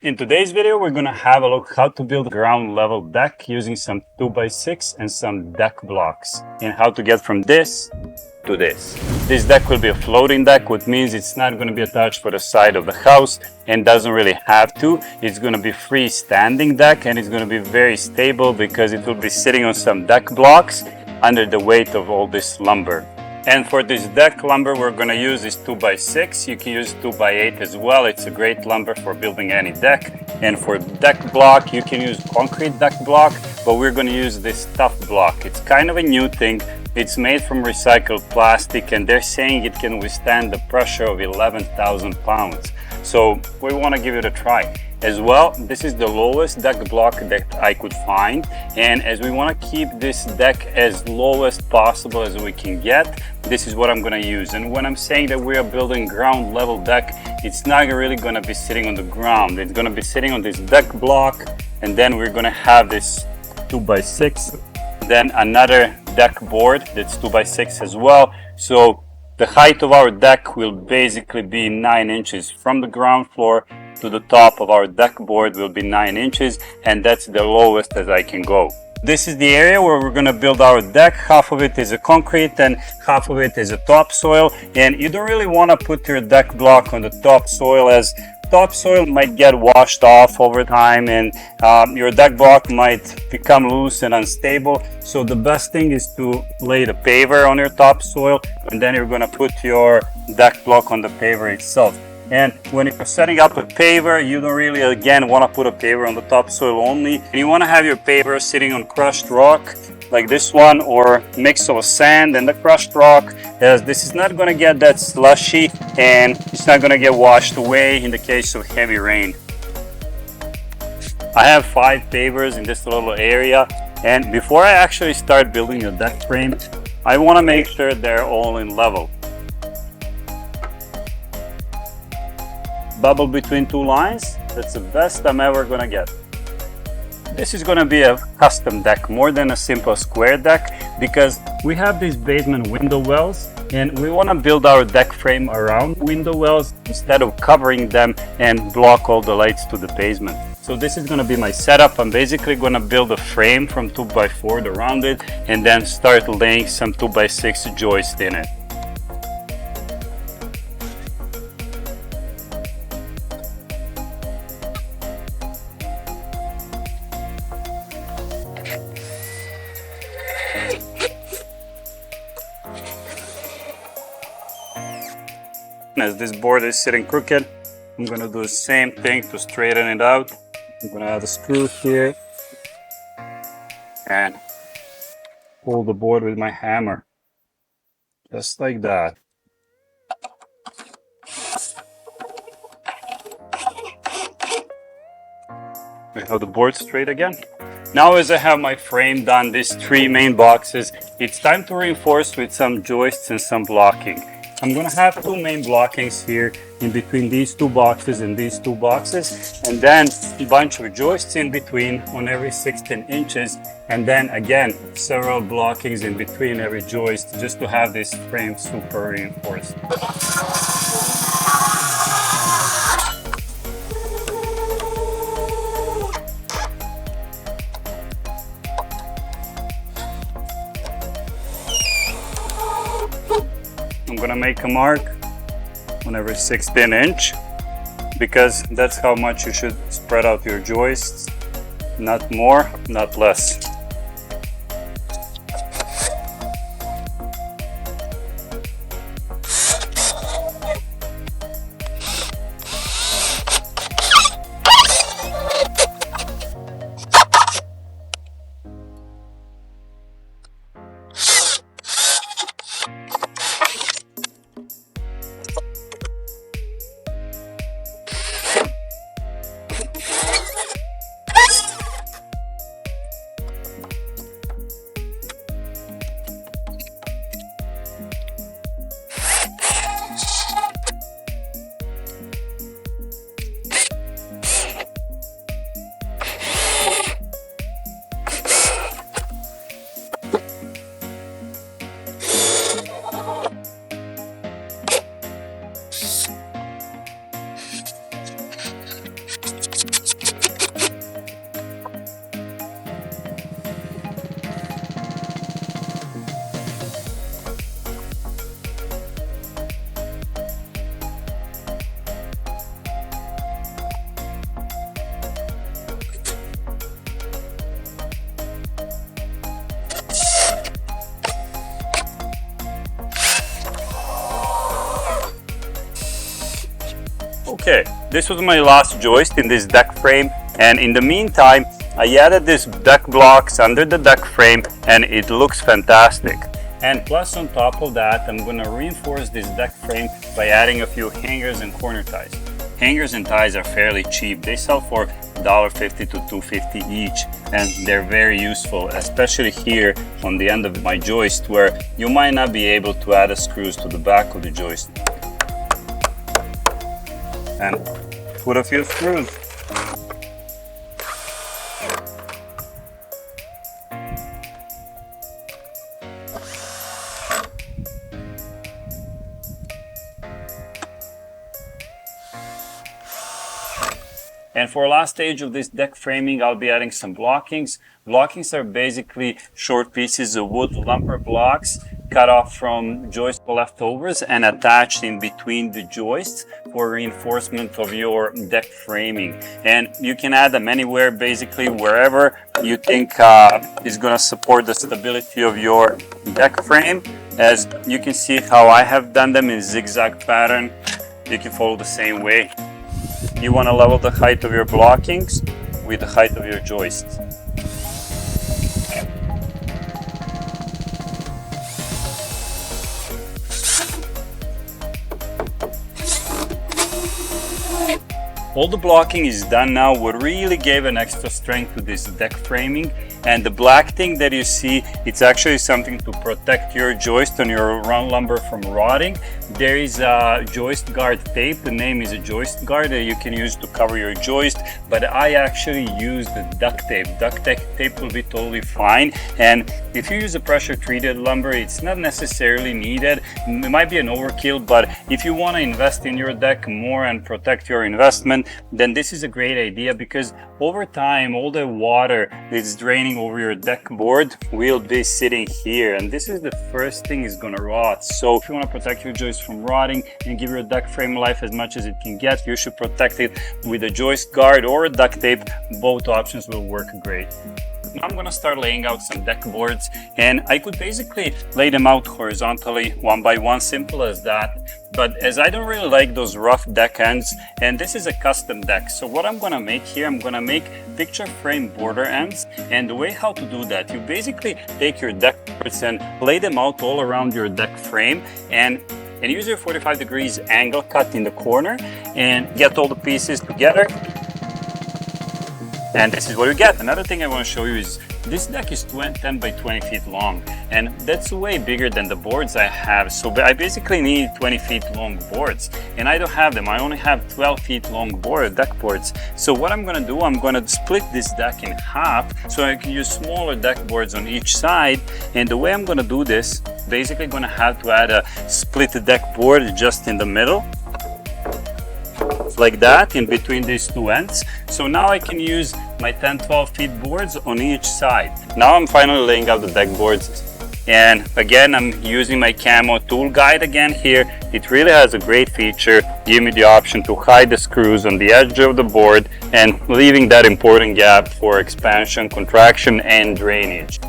In today's video, we're going to have a look how to build a ground level deck using some 2x6 and some deck blocks, and how to get from this to this. This deck will be a floating deck, which means it's not going to be attached for the side of the house and doesn't really have to. It's going to be freestanding deck, and it's going to be very stable because it will be sitting on some deck blocks under the weight of all this lumber. And for this deck lumber, we're going to use this 2x6. You can use 2x8 as well. It's a great lumber for building any deck. And for deck block, you can use concrete deck block, but we're going to use this tough block. It's kind of a new thing. It's made from recycled plastic, and they're saying it can withstand the pressure of 11,000 pounds. So we want to give it a try. As well, this is the lowest deck block that I could find, and as we want to keep this deck as low as possible as we can get, this is what I'm going to use. And when I'm saying that we are building ground level deck, it's not really going to be sitting on the ground. It's going to be sitting on this deck block, and then we're going to have this 2x6, then another deck board that's 2x6 as well. So the height of our deck will basically be 9 inches from the ground floor to the top of our deck board will be 9 inches, and that's the lowest as I can go. This is the area where we're going to build our deck. Half of it is a concrete and half of it is a topsoil, and you don't really want to put your deck block on the topsoil, as topsoil might get washed off over time, and your deck block might become loose and unstable. So the best thing is to lay the paver on your topsoil, and then you're going to put your deck block on the paver itself. And when you're setting up a paver, you don't really, again, want to put a paver on the topsoil only. And you want to have your paver sitting on crushed rock, like this one, or mix of sand and the crushed rock, as this is not going to get that slushy and it's not going to get washed away in the case of heavy rain. I have 5 pavers in this little area, and before I actually start building a deck frame, I want to make sure they're all in level. Bubble between 2 lines, that's the best I'm ever gonna get. This is gonna be a custom deck more than a simple square deck, because we have these basement window wells and we want to build our deck frame around window wells instead of covering them and block all the lights to the basement. So this is going to be my setup. I'm basically going to build a frame from 2x4 around it and then start laying some 2x6 joists in it. As this board is sitting crooked, I'm going to do the same thing to straighten it out. I'm going to add a screw here and pull the board with my hammer, just like that. We have the board straight again. Now, as I have my frame done, these 3 main boxes, it's time to reinforce with some joists and some blocking. I'm going to have 2 main blockings here in between these 2 boxes and these 2 boxes, and then a bunch of joists in between on every 16 inches, and then again several blockings in between every joist, just to have this frame super reinforced. I'm gonna make a mark on every 16 inch, because that's how much you should spread out your joists, not more, not less. Okay, this was my last joist in this deck frame, and in the meantime I added these deck blocks under the deck frame and it looks fantastic. And plus on top of that, I'm going to reinforce this deck frame by adding a few hangers and corner ties. Hangers and ties are fairly cheap. They sell for $1.50 to $2.50 each, and they're very useful, especially here on the end of my joist where you might not be able to add the screws to the back of the joist. And put a few screws. And for last stage of this deck framing, I'll be adding some blockings. Blockings are basically short pieces of wood lumber blocks cut off from joist leftovers and attached in between the joists for reinforcement of your deck framing. And you can add them anywhere, basically wherever you think is going to support the stability of your deck frame. As you can see how I have done them in zigzag pattern, you can follow the same way. You want to level the height of your blockings with the height of your joists. All the blocking is done now. What really gave an extra strength to this deck framing, and the black thing that you see, it's actually something to protect your joist on your round lumber from rotting. There is a joist guard tape. The name is a joist guard that you can use to cover your joist, but I actually use the duct tape. Duct tape will be totally fine. And if you use a pressure treated lumber, it's not necessarily needed. It might be an overkill, but if you want to invest in your deck more and protect your investment, then this is a great idea, because over time all the water that's draining over your deck board will be sitting here, and this is the first thing is going to rot. So if you want to protect your joist from rotting and give your deck frame life as much as it can get, you should protect it with a joist guard or a duct tape. Both options will work great. Now I'm going to start laying out some deck boards, and I could basically lay them out horizontally one by one, simple as that. But as I don't really like those rough deck ends, and this is a custom deck, so what I'm going to make here, I'm going to make picture frame border ends. And the way how to do that, you basically take your deck boards and lay them out all around your deck frame, and use your 45 degrees angle cut in the corner and get all the pieces together. And this is what you get. Another thing I want to show you is this deck is 10 by 20 feet long, and that's way bigger than the boards I have. So I basically need 20 feet long boards, and I don't have them. I only have 12 feet long deck boards. So what I'm going to do, I'm going to split this deck in half so I can use smaller deck boards on each side. And the way I'm going to do this, basically going to have to add a split deck board just in the middle, like that, in between these two ends. So now I can use my 10-12 feet boards on each side. Now I'm finally laying out the deck boards, and again I'm using my camo tool guide again here. It really has a great feature, give me the option to hide the screws on the edge of the board and leaving that important gap for expansion, contraction and drainage.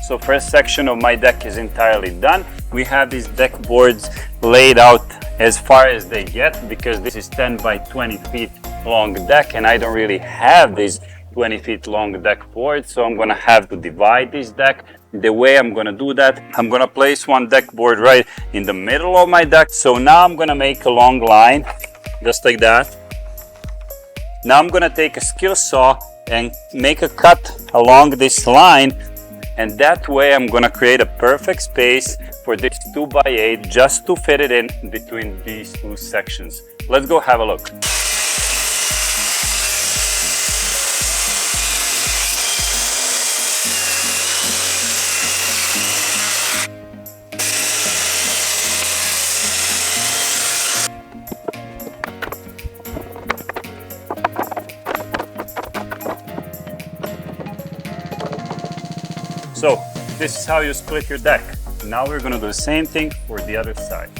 So first section of my deck is entirely done. We have these deck boards laid out as far as they get, because this is 10 by 20 feet long deck and I don't really have these 20 feet long deck boards, so I'm gonna have to divide this deck. The way I'm gonna do that, I'm gonna place one deck board right in the middle of my deck. So now I'm gonna make a long line, just like that. Now I'm gonna take a skill saw and make a cut along this line, and that way I'm gonna create a perfect space for this 2x8 just to fit it in between these two sections. Let's go have a look. So this is how you split your deck. Now we're going to do the same thing for the other side.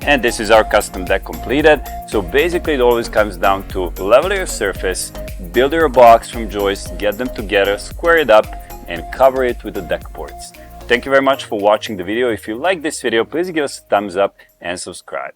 And this is our custom deck completed. So basically it always comes down to level your surface, build your box from joists, get them together, square it up, and cover it with the deck boards. Thank you very much for watching the video. If you like this video, please give us a thumbs up and subscribe.